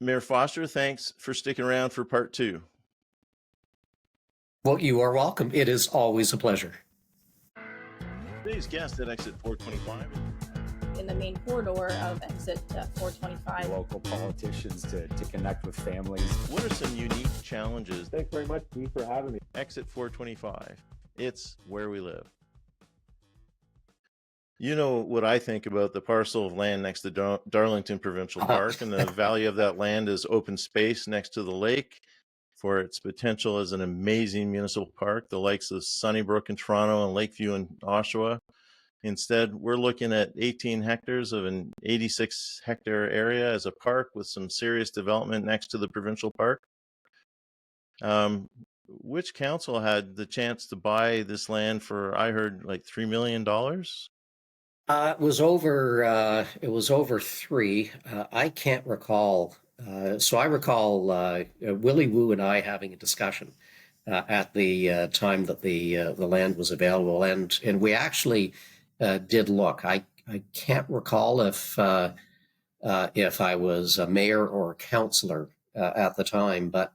Mayor Foster, thanks for sticking around for part two. Well, you are welcome. It is always a pleasure. Today's guest at exit 425. In the main corridor of exit 425. Local politicians to connect with families. What are some unique challenges? Thanks very much, Steve, for having me. Exit 425. It's where we live. You know what I think about the parcel of land next to Darlington Provincial Park, and the value of that land is open space next to the lake for its potential as an amazing municipal park, the likes of Sunnybrook in Toronto and Lakeview in Oshawa. Instead, we're looking at 18 hectares of an 86 hectare area as a park with some serious development next to the provincial park. Which council had the chance to buy this land for, I heard, like $3 million? It was over three. I can't recall. So I recall Willie Woo and I having a discussion at the time that the land was available, and we actually did look. I can't recall if I was a mayor or a councillor at the time, but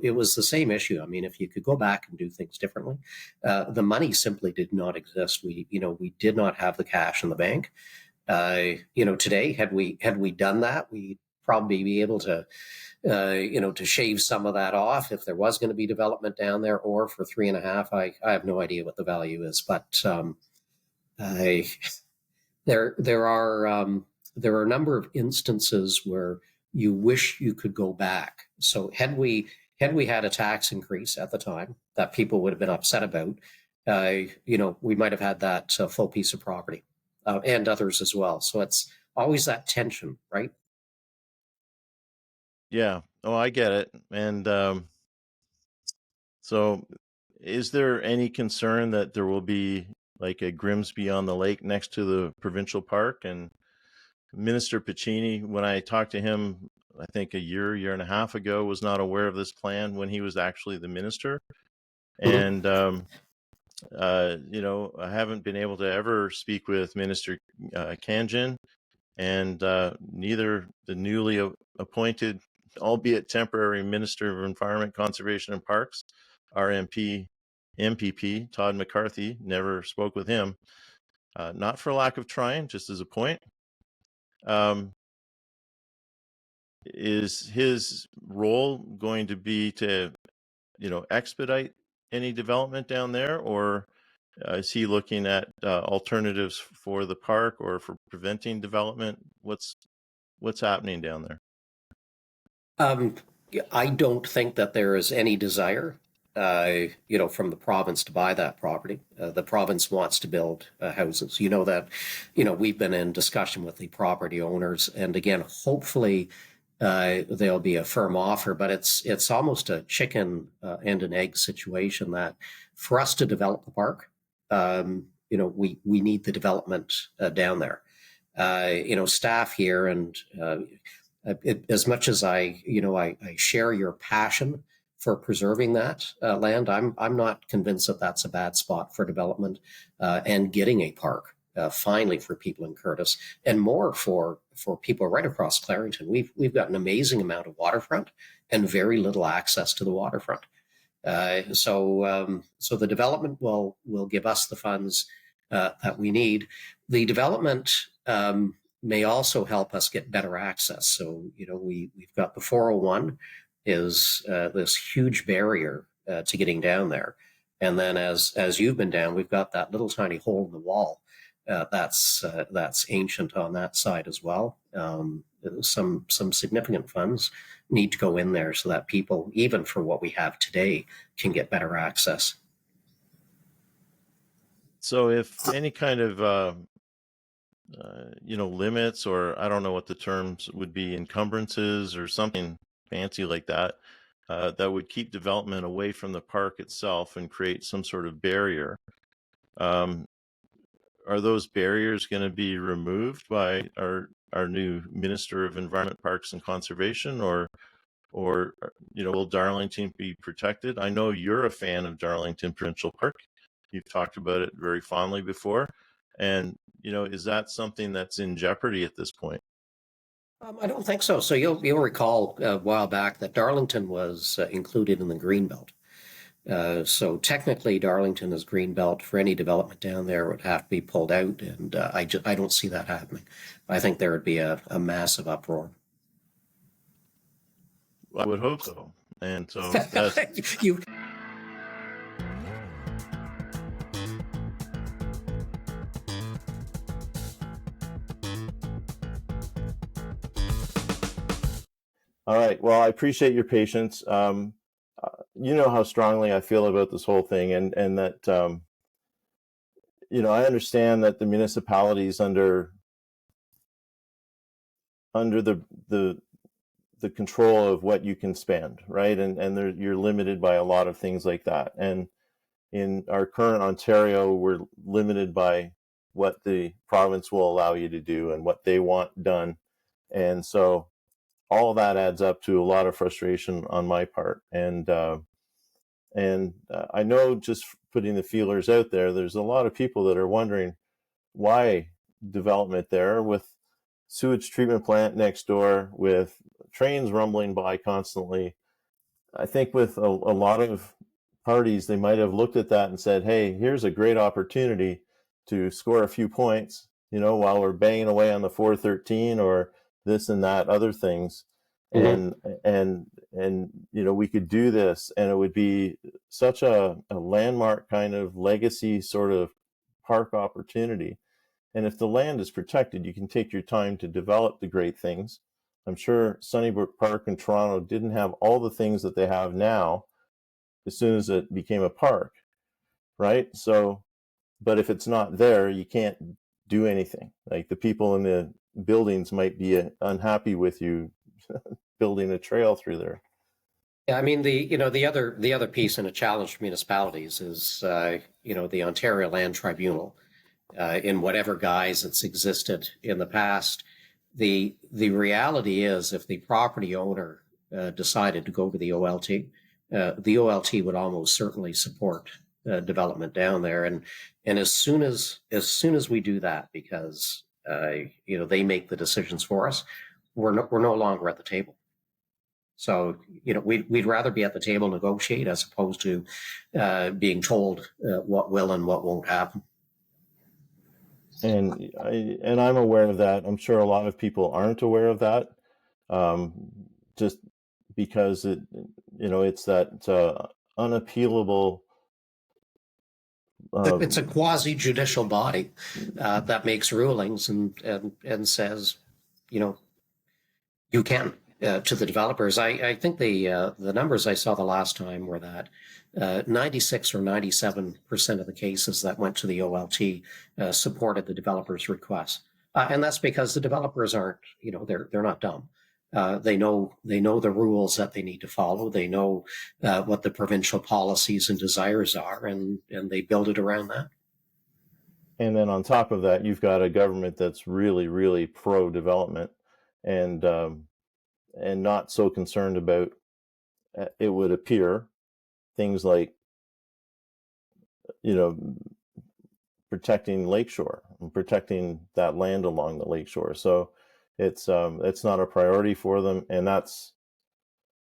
it was the same issue. I mean, if you could go back and do things differently, the money simply did not exist. We did not have the cash in the bank. Today, had we done that, we'd probably be able to, to shave some of that off if there was going to be development down there, or for 3.5. I have no idea what the value is, but there are a number of instances where you wish you could go back. So had we had a tax increase at the time that people would have been upset about, we might have had that full piece of property, and others as well. So it's always that tension, right? Yeah. Oh, I get it. And so is there any concern that there will be like a Grimsby on the lake next to the provincial park? And Minister Piccini, when I talked to him, I think a year and a half ago, was not aware of this plan when he was actually the minister. And, I haven't been able to ever speak with Minister Khanjin, and neither the newly appointed, albeit temporary, Minister of Environment, Conservation and Parks, our MPP, Todd McCarthy, never spoke with him. Not for lack of trying, just as a point. Is his role going to be to, expedite any development down there, or is he looking at alternatives for the park or for preventing development? What's happening down there? I don't think that there is any desire, from the province to buy that property. The province wants to build houses. You know that, we've been in discussion with the property owners, and again, hopefully there'll be a firm offer, but it's almost a chicken and an egg situation that for us to develop the park, we need the development down there. Staff here, and as much as I share your passion for preserving that land, I'm not convinced that that's a bad spot for development and getting a park finally for people in Courtice, and more for people right across Clarington. We've got an amazing amount of waterfront and very little access to the waterfront. So the development will give us the funds that we need. The development may also help us get better access. So, we've got the 401 is this huge barrier to getting down there. And then as you've been down, we've got that little tiny hole in the wall that's ancient on that side as well. Some significant funds need to go in there so that people, even for what we have today, can get better access. So if any kind of limits, or I don't know what the terms would be, encumbrances or something fancy like that, that would keep development away from the park itself and create some sort of barrier. Are those barriers going to be removed by our new Minister of Environment, Parks and Conservation, or will Darlington be protected? I know you're a fan of Darlington Provincial Park. You've talked about it very fondly before. And, is that something that's in jeopardy at this point? I don't think so. So you'll recall a while back that Darlington was included in the Greenbelt. So technically, Darlington is Greenbelt. For any development down there would have to be pulled out, and I don't see that happening. I think there would be a massive uproar. I would hope so. And so that's you all right. Well, I appreciate your patience. You know how strongly I feel about this whole thing, and that I understand that the municipalities under the control of what you can spend, right? And you're limited by a lot of things like that. And in our current Ontario, we're limited by what the province will allow you to do and what they want done. And so all of that adds up to a lot of frustration on my part. And I know, just putting the feelers out there, there's a lot of people that are wondering why development there, with sewage treatment plant next door, with trains rumbling by constantly. I think with a lot of parties, they might have looked at that and said, hey, here's a great opportunity to score a few points, while we're banging away on the 413 or this and that other things. Mhm. And we could do this, and it would be such a landmark kind of legacy sort of park opportunity. And if the land is protected, you can take your time to develop the great things. I'm sure Sunnybrook Park in Toronto didn't have all the things that they have now as soon as it became a park, right? So, but if it's not there, you can't do anything. Like, the people in the buildings might be unhappy with you building a trail through there. Yeah, I mean, the other piece and a challenge for municipalities is the Ontario Land Tribunal, in whatever guise it's existed in the past. The reality is, if the property owner decided to go to the OLT, the OLT would almost certainly support development down there. And as soon as we do that, because they make the decisions for us, we're no longer at the table. So, we'd rather be at the table, negotiate, as opposed to being told what will and what won't happen. And I'm aware of that. I'm sure a lot of people aren't aware of that, just because it's that unappealable. It's a quasi judicial body that makes rulings and says, you can. To the developers, I think the numbers I saw the last time were that 96 or 97% of the cases that went to the OLT supported the developer's request, and that's because the developers aren't, they're not dumb. They know the rules that they need to follow. They know what the provincial policies and desires are, and they build it around that. And then on top of that, you've got a government that's really, really pro-development, and not so concerned about, it would appear, things like, protecting lakeshore and protecting that land along the lakeshore. So it's not a priority for them, and that's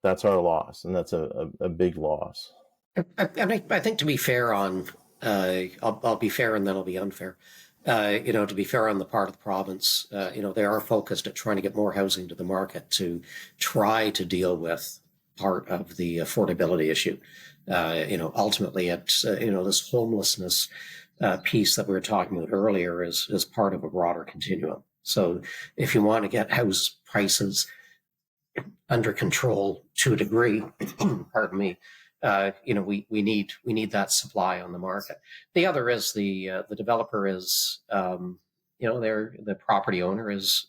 our loss, and that's a big loss. And I think, to be fair on, I'll be fair and then I'll be unfair. To be fair on the part of the province, they are focused at trying to get more housing to the market to try to deal with part of the affordability issue. Ultimately, it's, this homelessness piece that we were talking about earlier is part of a broader continuum. So if you want to get house prices under control to a degree, pardon me, we need that supply on the market. The other is the developer is, the property owner is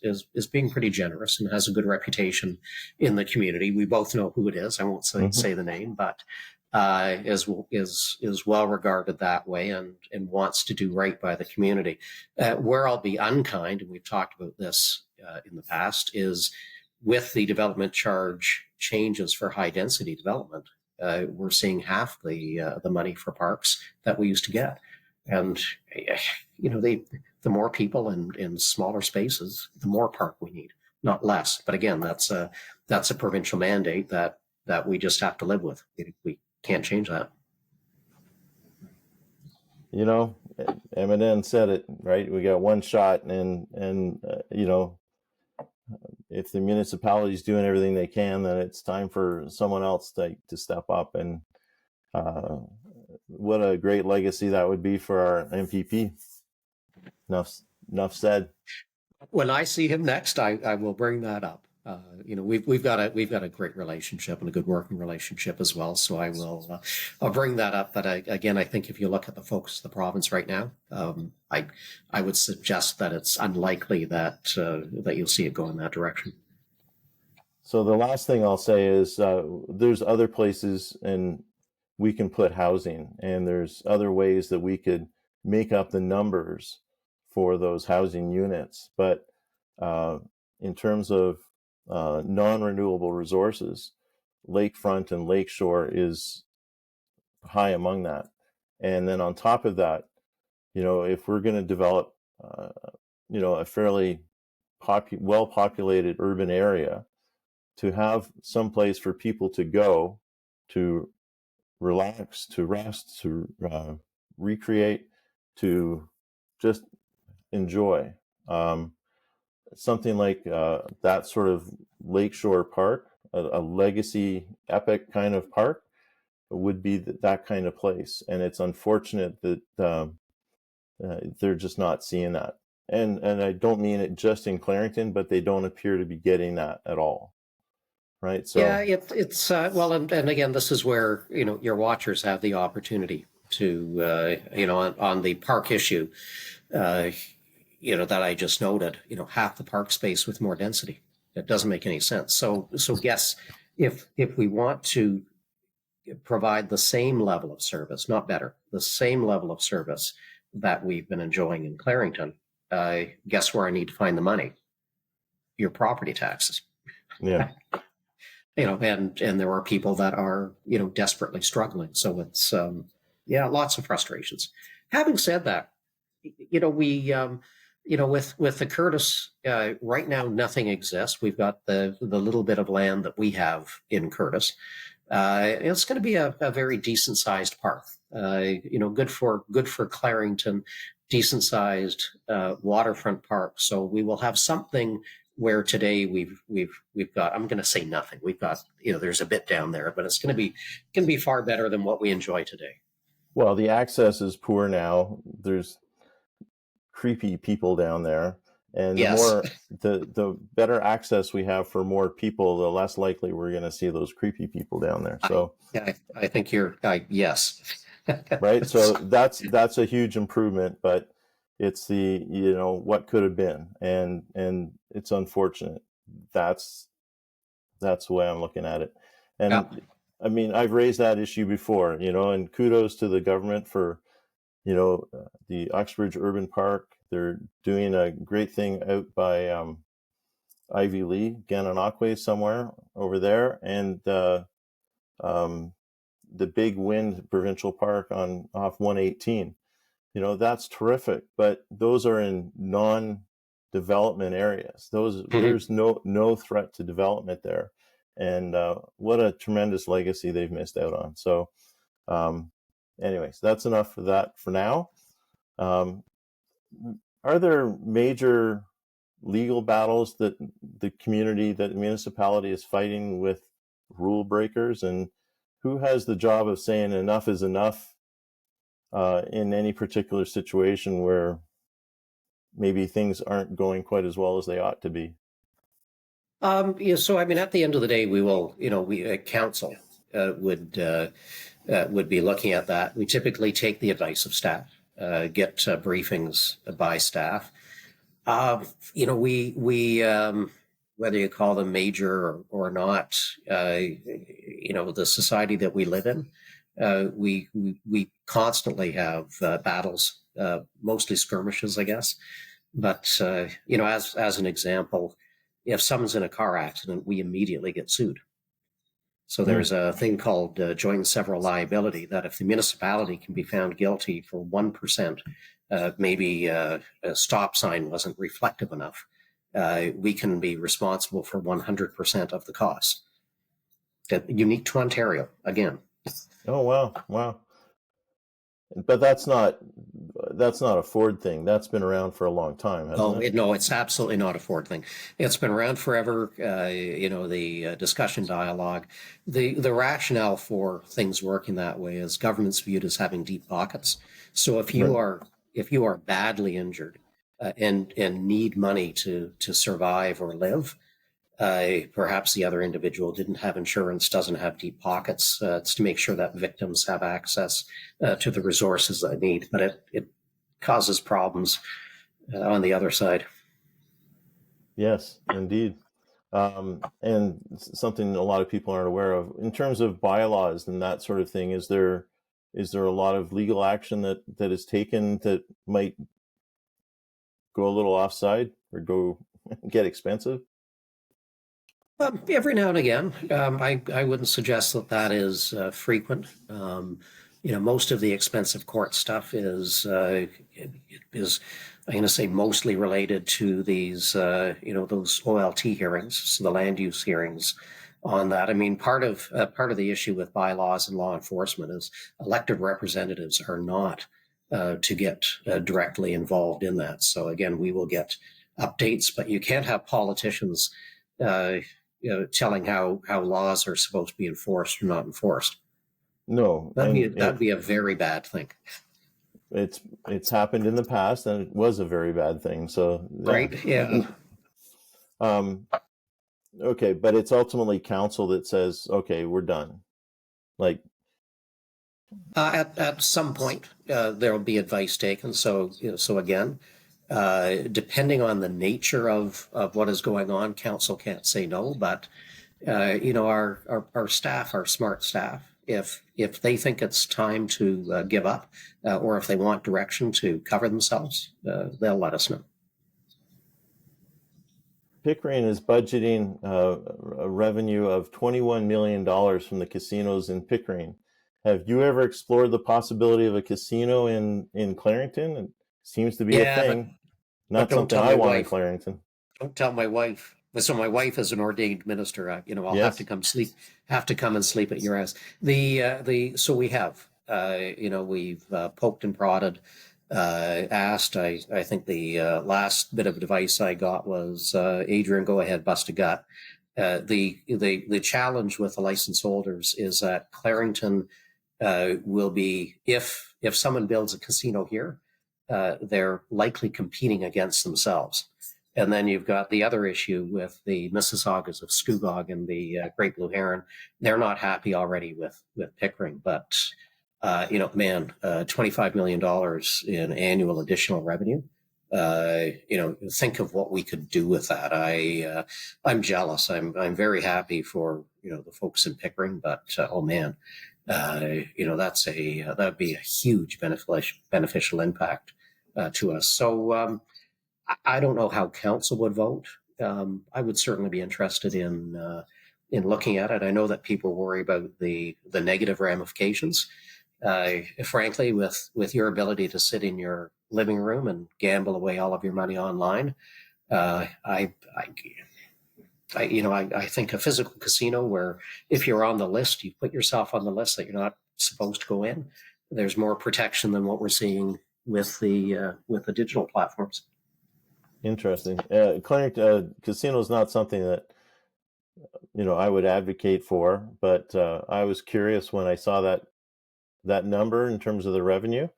being pretty generous and has a good reputation in the community. We both know who it is. I won't say the name, but is well regarded that way and wants to do right by the community. Where I'll be unkind, and we've talked about this in the past, is with the development charge changes for high density development. We're seeing half the money for parks that we used to get, and the more people in smaller spaces, the more park we need. not less. But again, that's a provincial mandate that we just have to live with. We can't change that. You know, Eminem said it, right? We got one shot, and you know, if the municipality is doing everything they can, then it's time for someone else to step up. And what a great legacy that would be for our MPP. Enough said. When I see him next, I will bring that up. You know, we've got a great relationship and a good working relationship as well. So I'll bring that up. But again, I think if you look at the focus of the province right now, I would suggest that it's unlikely that you'll see it go in that direction. So the last thing I'll say is there's other places and we can put housing, and there's other ways that we could make up the numbers for those housing units. But in terms of non-renewable resources, lakefront and lakeshore is high among that. And then on top of that, you know, if we're going to develop, you know, a fairly well-populated urban area, to have some place for people to go to relax, to rest, to recreate, to just enjoy. Something like that sort of lakeshore park, a legacy epic kind of park, would be that kind of place. And it's unfortunate that they're just not seeing that. And I don't mean it just in Clarington, but they don't appear to be getting that at all. Right. So yeah, it's well, and again, this is where, you know, your watchers have the opportunity to, you know, on the park issue, you know, that I just noted, you know, half the park space with more density. It doesn't make any sense. So yes, if we want to provide the same level of service, not better, the same level of service that we've been enjoying in Clarington, guess where I need to find the money? Your property taxes. yeah. You know, and there are people that are, you know, desperately struggling. So it's, yeah, lots of frustrations. Having said that, you know, we, you know, with the Courtice, right now, nothing exists. We've got the little bit of land that we have in Courtice. It's going to be a very decent sized park, you know, good for Clarington, decent sized, waterfront park. So we will have something where today we've got, I'm going to say nothing. We've got, you know, there's a bit down there, but it's going to be far better than what we enjoy today. Well, the access is poor now. There's creepy people down there, and the Yes. more the better access we have for more people, the less likely we're going to see those creepy people down there. So I think you're yes. Right. So that's a huge improvement, but it's the, you know, what could have been, and it's unfortunate. That's the way I'm looking at it. And Yeah. I mean, I've raised that issue before, you know, and kudos to the government for, you know, the Uxbridge Urban Park. They're doing a great thing out by Ivy Lee, Gananoque, somewhere over there, and the Big Wind Provincial Park off 118. You know, that's terrific, but those are in non-development areas. There's no threat to development there, and what a tremendous legacy they've missed out on. So, anyways, that's enough for that for now. Are there major legal battles that the municipality is fighting with rule breakers, and who has the job of saying enough is enough in any particular situation where maybe things aren't going quite as well as they ought to be? Yeah, so I mean, at the end of the day, we will, you know, we council would be looking at that. We typically take the advice of staff, get briefings by staff. You know, we whether you call them major or not, you know, the society that we live in, we constantly have battles, mostly skirmishes, I guess. But you know, as an example, if someone's in a car accident, we immediately get sued. So there's a thing called joint and several liability, that if the municipality can be found guilty for 1%, maybe a stop sign wasn't reflective enough, we can be responsible for 100% of the cost. Unique to Ontario, again. Oh, wow. But that's not a Ford thing. That's been around for a long time, hasn't it? No, it's absolutely not a Ford thing. It's been around forever. The discussion dialogue, the rationale for things working that way is government's viewed as having deep pockets. So if you are badly injured and need money to survive or live, perhaps the other individual didn't have insurance, doesn't have deep pockets. It's to make sure that victims have access to the resources they need, but it causes problems on the other side. Yes, indeed. And something a lot of people aren't aware of in terms of bylaws and that sort of thing. Is there a lot of legal action that is taken that might go a little offside or go get expensive? Every now and again, I wouldn't suggest that is frequent. Most of the expensive court stuff is I'm going to say mostly related to these, those OLT hearings, so the land use hearings on that. I mean, part of the issue with bylaws and law enforcement is elected representatives are not to get directly involved in that. So again, we will get updates, but you can't have politicians telling how laws are supposed to be enforced or not enforced. No, that'd be a very bad thing. It's happened in the past, and it was a very bad thing. So right, yeah. Okay, but it's ultimately council that says, okay, we're done. Like at some point, there will be advice taken. So again, depending on the nature of what is going on, council can't say no. But our staff, our smart staff, if they think it's time to give up, or if they want direction to cover themselves, they'll let us know. Pickering is budgeting a revenue of $21 million from the casinos in Pickering. Have you ever explored the possibility of a casino in Clarington? It seems to be a thing. Not something I want in Clarington. Don't tell my wife. So my wife is an ordained minister. I'll Yes. have to come and sleep at your house. So we have, we've poked and prodded, asked. I think the last bit of advice I got was, Adrian, go ahead, bust a gut. The challenge with the license holders is that Clarington will be, if someone builds a casino here, they're likely competing against themselves. And then you've got the other issue with the Mississaugas of Scugog and the Great Blue Heron. They're not happy already with Pickering, but $25 million in annual additional revenue. Think of what we could do with that. I'm jealous. I'm very happy for the folks in Pickering, but that'd be a huge beneficial impact to us. So I don't know how council would vote. I would certainly be interested in looking at it. I know that people worry about the negative ramifications. Frankly, with your ability to sit in your living room and gamble away all of your money online, I think a physical casino where if you're on the list, you put yourself on the list that you're not supposed to go in. There's more protection than what we're seeing with the digital platforms. Interesting. Casino is not something that I would advocate for, but I was curious when I saw that number in terms of the revenue.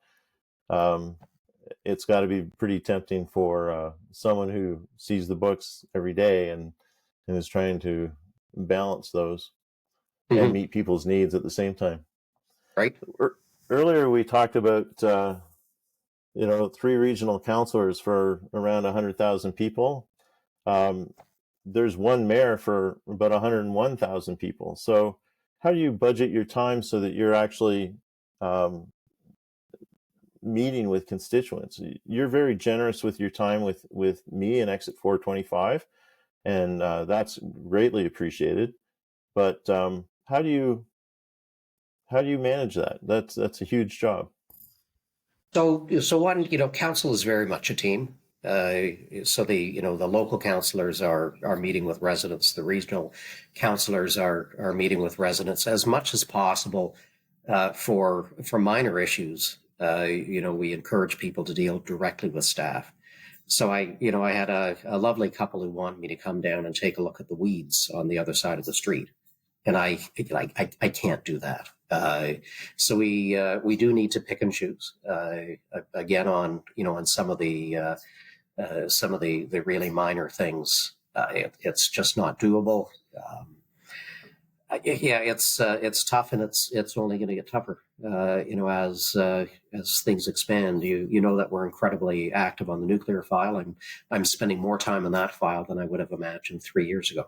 It's got to be pretty tempting for someone who sees the books every day and is trying to balance those and meet people's needs at the same time. Right. Earlier we talked about 3 regional councillors for around 100,000 people. There's one mayor for about 101,000 people. So how do you budget your time so that you're actually meeting with constituents? You're very generous with your time with me and Exit 425, and that's greatly appreciated. But how do you manage that? That's a huge job. So one, council is very much a team. So the local councillors are meeting with residents. The regional councillors are meeting with residents as much as possible for minor issues. We encourage people to deal directly with staff. So I had a lovely couple who wanted me to come down and take a look at the weeds on the other side of the street, and I can't do that. So we do need to pick and choose again on some of the really minor things. It's just not doable. It's tough, and it's only going to get tougher. As things expand. You know that we're incredibly active on the nuclear file. I'm spending more time on that file than I would have imagined 3 years ago.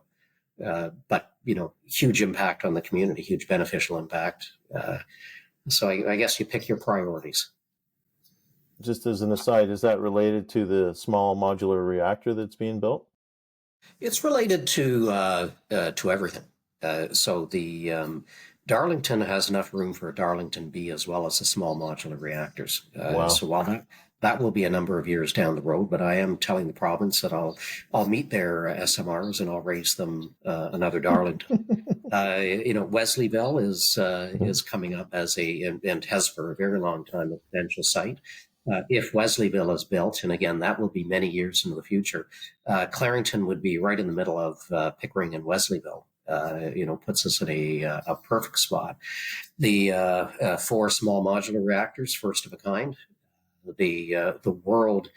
But huge impact on the community, huge beneficial impact. So I guess you pick your priorities. Just as an aside, is that related to the small modular reactor that's being built? It's related to everything. So the Darlington has enough room for a Darlington B as well as the small modular reactors. Wow. So while that will be a number of years down the road, but I am telling the province that I'll meet their SMRs and I'll raise them another Darlington. Wesleyville is coming up as and has for a very long time a potential site. If Wesleyville is built, and again, that will be many years into the future, Clarington would be right in the middle of Pickering and Wesleyville. Puts us in a perfect spot. The 4 small modular reactors, first of a kind. The world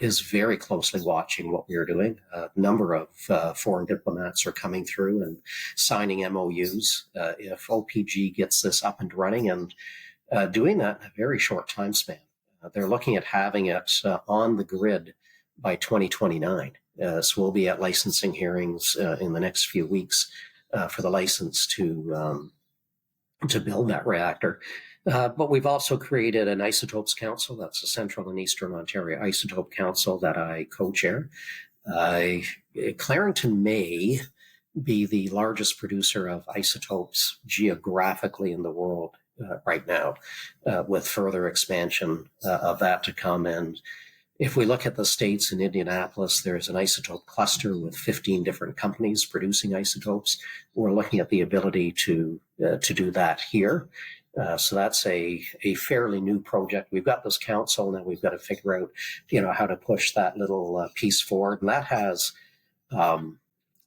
is very closely watching what we are doing. A number of foreign diplomats are coming through and signing MOUs. If OPG gets this up and running and doing that in a very short time span, they're looking at having it on the grid by 2029. So we'll be at licensing hearings in the next few weeks for the license to build that reactor. But we've also created an Isotopes Council. That's the Central and Eastern Ontario Isotope Council that I co-chair. Clarington may be the largest producer of isotopes geographically in the world right now, with further expansion of that to come. And if we look at the states in Indianapolis, there's an isotope cluster with 15 different companies producing isotopes. We're looking at the ability to do that here. So that's a fairly new project. We've got this council, now we've got to figure out, how to push that little piece forward. And that has,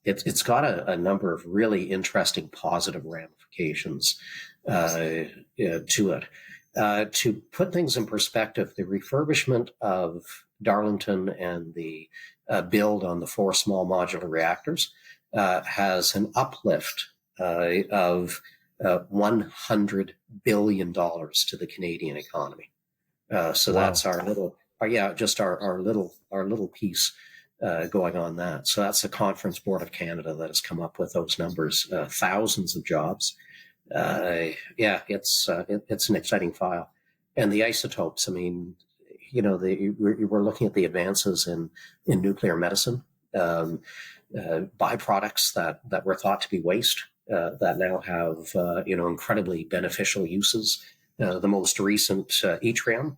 it's got a number of really interesting positive ramifications to it. To put things in perspective, the refurbishment of Darlington and the build on the 4 small modular reactors has an uplift of $100 billion to the Canadian economy. So wow. That's our little, our little piece going on that. So that's the Conference Board of Canada that has come up with those numbers. Thousands of jobs. It's an exciting file. And the isotopes, we're looking at the advances in nuclear medicine, byproducts that were thought to be waste, that now have, incredibly beneficial uses. The most recent yttrium,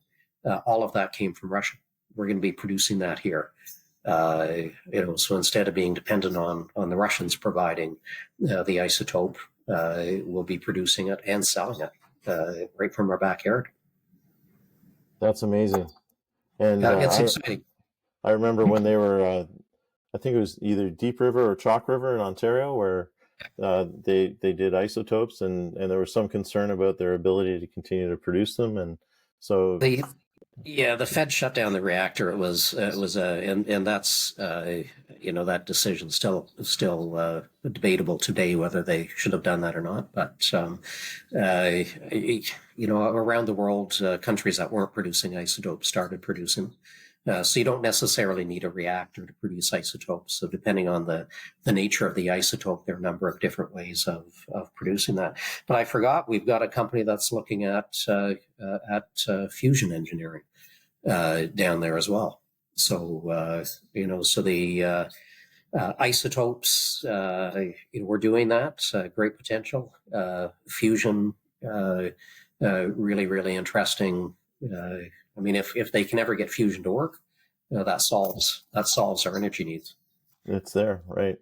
all of that came from Russia. We're going to be producing that here. So instead of being dependent on the Russians providing the isotope, we'll be producing it and selling it right from our backyard. That's amazing. And it's exciting. I remember when they were, I think it was either Deep River or Chalk River in Ontario, where they did isotopes, and there was some concern about their ability to continue to produce them, and so the Fed shut down the reactor. And that's that decision still debatable today whether they should have done that or not. But around the world, countries that weren't producing isotopes started producing. So you don't necessarily need a reactor to produce isotopes. So depending on the nature of the isotope, there are a number of different ways of producing that. But I forgot, we've got a company that's looking at fusion engineering down there as well. So the isotopes, we're doing that. Great potential. Fusion, really, really interesting. If they can ever get fusion to work, that solves our energy needs. It's there, right?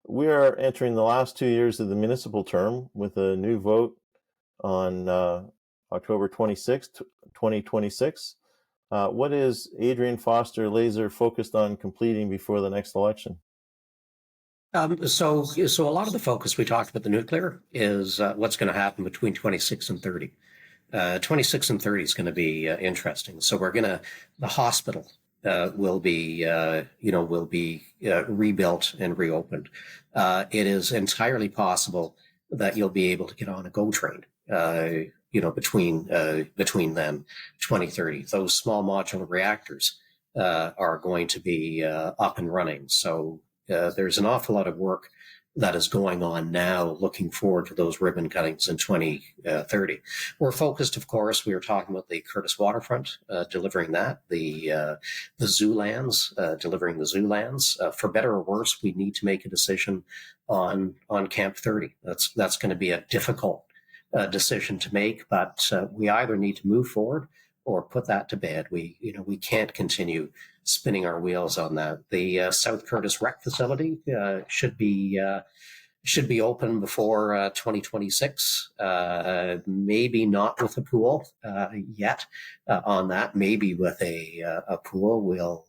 We are entering the last 2 years of the municipal term with a new vote on October 26th, 2026. What is Adrian Foster laser focused on completing before the next election? So a lot of the focus we talked about the nuclear is what's going to happen between 26 and 30. 26 and 30 is going to be interesting. So the hospital will be rebuilt and reopened. It is entirely possible that you'll be able to get on a GO train, between then 2030. Those small modular reactors are going to be up and running. So there's an awful lot of work that is going on now, looking forward to those ribbon cuttings in 2030. We're focused, of course, we were talking about the Courtice Waterfront, delivering that, the zoo lands, delivering the zoo lands. For better or worse, we need to make a decision on Camp 30. That's going to be a difficult decision to make, but we either need to move forward or put that to bed. We can't continue spinning our wheels on that. The South Courtice Rec facility should be open before 2026. Maybe not with a pool yet on that. Maybe with a pool.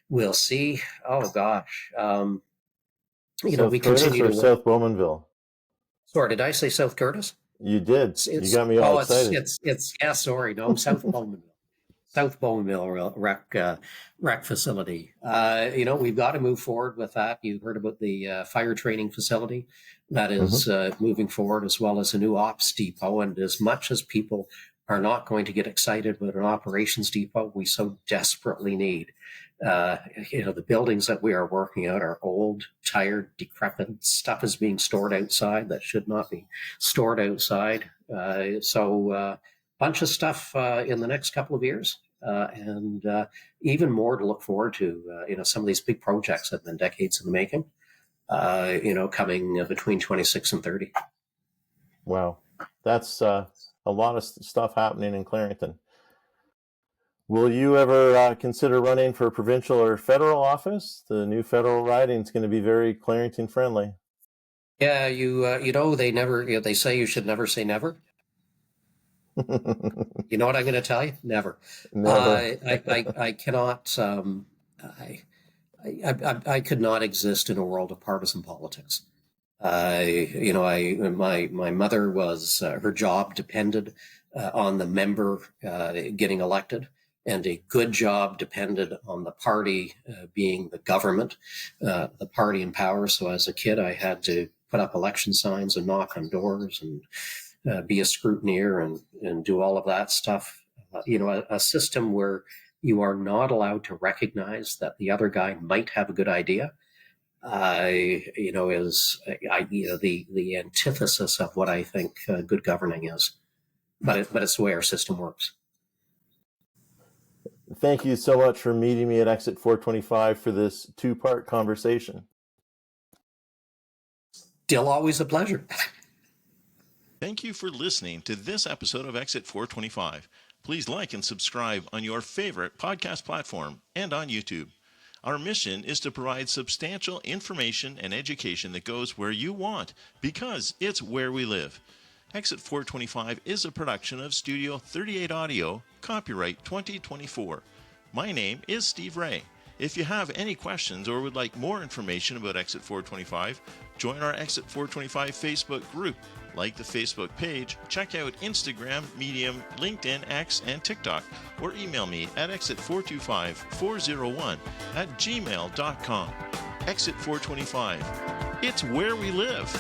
We'll see. Oh gosh. South We Courtice continue or to South Bowmanville? Sorry, did I say South Courtice? You did. You got me all excited. No, South Bowmanville. South Bowmanville rec facility. We've got to move forward with that. You heard about the fire training facility that is moving forward, as well as a new ops depot. And as much as people are not going to get excited with an operations depot, we so desperately need. The buildings that we are working out are old, tired, decrepit. Stuff is being stored outside that should not be stored outside. Bunch of stuff in the next couple of years, and even more to look forward to. Some of these big projects have been decades in the making. Coming between 26 and 30. Wow, that's a lot of stuff happening in Clarington. Will you ever consider running for provincial or federal office? The new federal riding is going to be very Clarington friendly. Yeah, they say you should never say never. You know what I'm going to tell you? Never. I cannot. I could not exist in a world of partisan politics. My mother was her job depended on the member getting elected, and a good job depended on the party being the government, the party in power. So as a kid, I had to put up election signs and knock on doors and be a scrutineer and do all of that stuff. A system where you are not allowed to recognize that the other guy might have a good idea, is the antithesis of what I think good governing is. But it's the way our system works. Thank you so much for meeting me at Exit 425 for this two-part conversation. Still always a pleasure. Thank you for listening to this episode of Exit 425. Please like and subscribe on your favorite podcast platform and on YouTube. Our mission is to provide substantial information and education that goes where you want, because it's where we live. Exit 425 is a production of Studio 38 Audio, copyright 2024. My name is Steve Ray. If you have any questions or would like more information about Exit 425, join our Exit 425 Facebook group, like the Facebook page, check out Instagram, Medium, LinkedIn, X, and TikTok, or email me at exit425401@gmail.com. Exit 425. It's where we live.